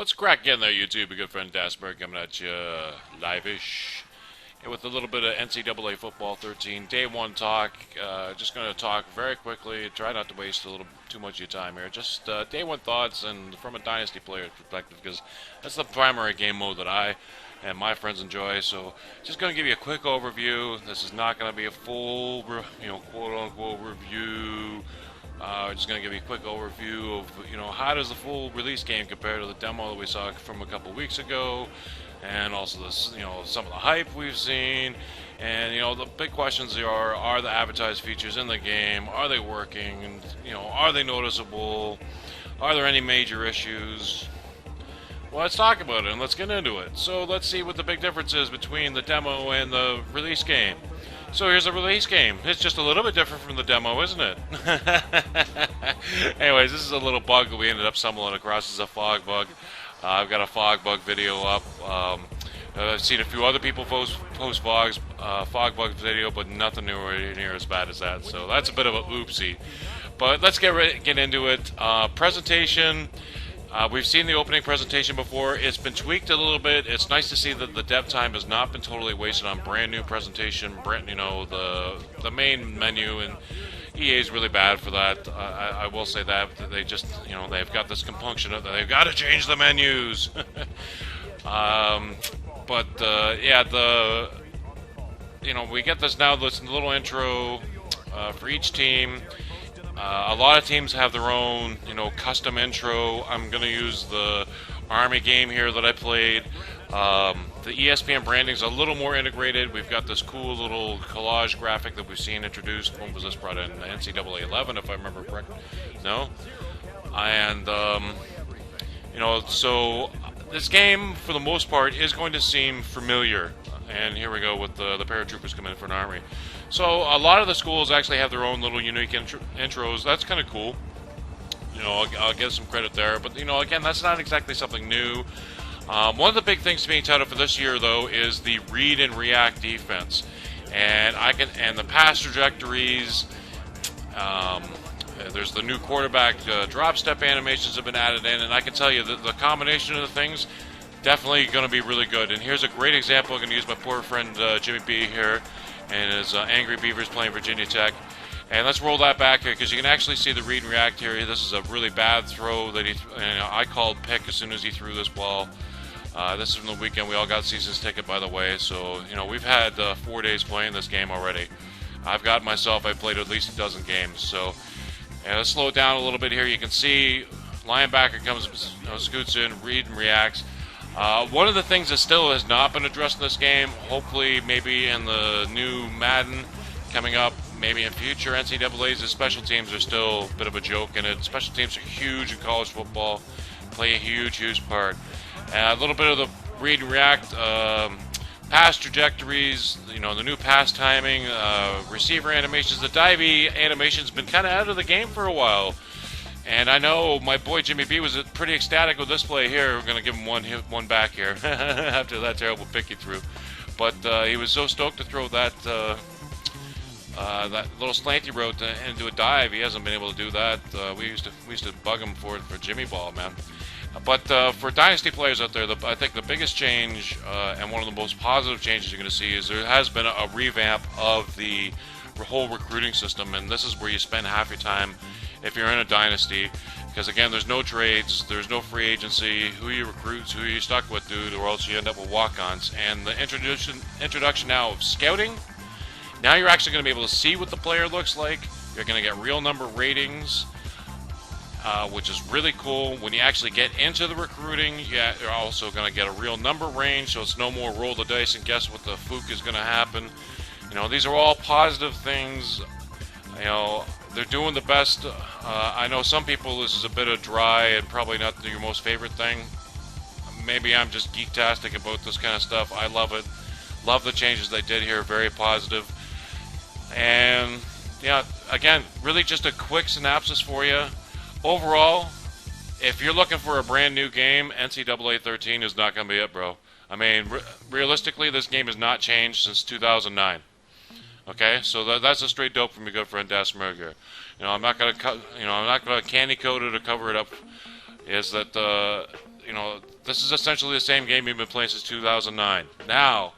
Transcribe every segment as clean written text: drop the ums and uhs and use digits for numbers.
What's cracking there, YouTube? Your good friend Dasberg coming at you live-ish. And with a little bit of NCAA Football 13 Day 1 talk. Just going to talk very quickly. Try not to waste a little too much of your time here. Just Day 1 thoughts and from a Dynasty player perspective, because that's the primary game mode that I and my friends enjoy. So just going to give you a quick overview. This is not going to be a full, quote-unquote review. Just going to give you a quick overview of, how does the full release game compare to the demo that we saw from a couple weeks ago, and also this, some of the hype we've seen, and, the big questions are the advertised features in the game, are they working, and, are they noticeable, are there any major issues? Well, let's talk about it, and let's get into it. So let's see what the big difference is between the demo and the release game. So here's the release game. It's just a little bit different from the demo, isn't it? Anyways, this is a little bug that we ended up stumbling across. This is a fog bug. I've got a fog bug video up. I've seen a few other people post fog bug video, but nothing near as bad as that. So that's a bit of a oopsie. But let's get into it. Presentation. We've seen the opening presentation before. It's been tweaked a little bit. It's nice to see that the dev time has not been totally wasted on brand new presentation. The main menu, and EA is really bad for that. I will say that they just, they've got this compunction that they've got to change the menus. We get this little intro for each team. A lot of teams have their own, custom intro. I'm going to use the Army game here that I played. The ESPN branding is a little more integrated. We've got this cool little collage graphic that we've seen introduced. When was this brought in? NCAA 11, if I remember correct. No? And, so this game, for the most part, is going to seem familiar. And here we go with the paratroopers coming in for an Army. So a lot of the schools actually have their own little unique intros. That's kind of cool. I'll give some credit there. But, again, that's not exactly something new. One of the big things being touted for this year, though, is the read and react defense. And the pass trajectories. There's the new quarterback drop step animations have been added in. And I can tell you that the combination of the things definitely going to be really good. And here's a great example. I'm going to use my poor friend Jimmy B here and his Angry Beavers playing Virginia Tech. And let's roll that back here, because you can actually see the read and react here. This is a really bad throw that I called pick as soon as he threw this ball. This is from the weekend. We all got season's ticket, by the way. So, we've had 4 days playing this game already. I've played at least a dozen games. So, let's slow it down a little bit here. You can see linebacker scoots in, read and reacts. One of the things that still has not been addressed in this game, hopefully maybe in the new Madden coming up, maybe in future NCAAs, the special teams are still a bit of a joke in it. Special teams are huge in college football, play a huge part. A little bit of the read and react, pass trajectories, the new pass timing, receiver animations. The divey animation's been kind of out of the game for a while. And I know my boy Jimmy B was pretty ecstatic with this play here. We're going to give him one back here after that terrible pick he threw. But he was so stoked to throw that little slanty route into a dive. He hasn't been able to do that. We used to bug him for Jimmy Ball, man. But for Dynasty players out there, I think the biggest change and one of the most positive changes you're going to see is there has been a revamp of the whole recruiting system. And this is where you spend half your time if you're in a dynasty, because again, there's no trades, there's no free agency. Who you recruit, who you stuck with, dude, or else you end up with walk-ons. And the introduction now of scouting. Now you're actually going to be able to see what the player looks like. You're going to get real number ratings, which is really cool. When you actually get into the recruiting, you're also going to get a real number range, so it's no more roll the dice and guess what the fluke is going to happen. These are all positive things. They're doing the best. I know some people this is a bit of dry and probably not your most favorite thing. Maybe I'm just geek-tastic about this kind of stuff. I love it. Love the changes they did here. Very positive. And, again, really just a quick synopsis for you. Overall, if you're looking for a brand new game, NCAA 13 is not going to be it, bro. I mean, realistically, this game has not changed since 2009. Okay, so that's a straight dope from your good friend Dasmerger. I'm not gonna candy coat it or cover it up. Is that this is essentially the same game you've been playing since 2009. Now,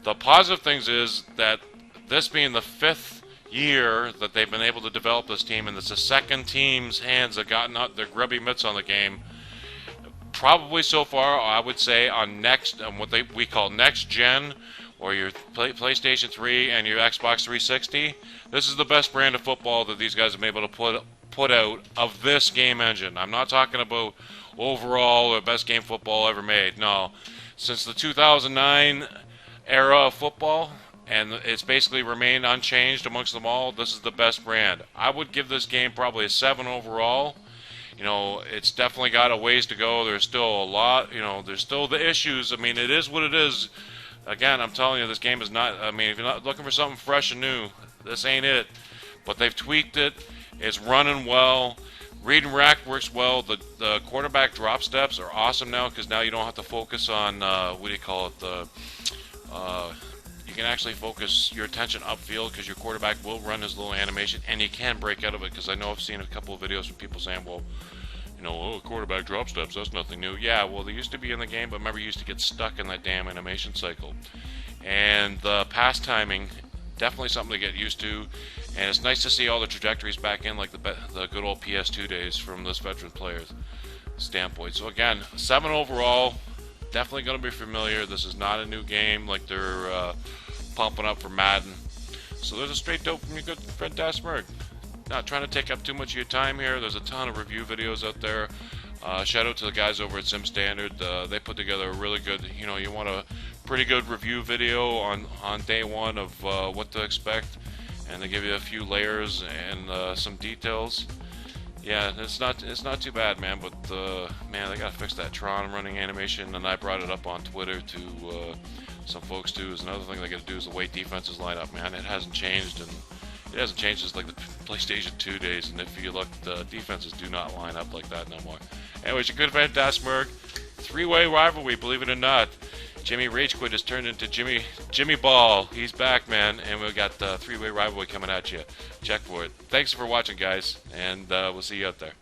the positive things is that this being the 5th year that they've been able to develop this team, and it's the second team's hands that gotten out their grubby mitts on the game. Probably so far, I would say on what we call next gen, or your PlayStation 3 and your Xbox 360. This is the best brand of football that these guys have been able to put out of this game engine. I'm not talking about overall the best game football ever made. No, since the 2009 era of football, and it's basically remained unchanged amongst them all, this is the best brand. I would give this game probably a 7 overall. It's definitely got a ways to go. There's still a lot, there's still the issues. I mean, it is what it is. Again, I'm telling you, this game is not, if you're not looking for something fresh and new, this ain't it. But they've tweaked it. It's running well. Read and rack works well. The quarterback drop steps are awesome now, because now you don't have to focus on, you can actually focus your attention upfield, because your quarterback will run his little animation, and you can break out of it, because I know I've seen a couple of videos from people saying, well, quarterback drop steps, that's nothing new. Yeah, well, they used to be in the game, but remember, you used to get stuck in that damn animation cycle. And the pass timing, definitely something to get used to. And it's nice to see all the trajectories back in, like the good old PS2 days from this veteran player's standpoint. So again, 7 overall, definitely going to be familiar. This is not a new game like they're pumping up for Madden. So there's a straight dope from your good friend Dasmerg. Not trying to take up too much of your time here. There's a ton of review videos out there. Shout out to the guys over at Sim Standard. They put together a really good, you want a pretty good review video on day one of what to expect, and they give you a few layers and some details. Yeah, it's not too bad, man. But man, they gotta fix that Tron running animation, and I brought it up on Twitter to some folks too. Is another thing they gotta do is the way defenses line up, man. It hasn't changed, and it hasn't changed since like the PlayStation 2 days, and if you look, the defenses do not line up like that no more. Anyways, your good friend Dasmerg, 3-way rivalry, believe it or not. Jimmy Ragequit has turned into Jimmy Ball. He's back, man, and we've got 3-way rivalry coming at you. Check for it. Thanks for watching, guys, and we'll see you out there.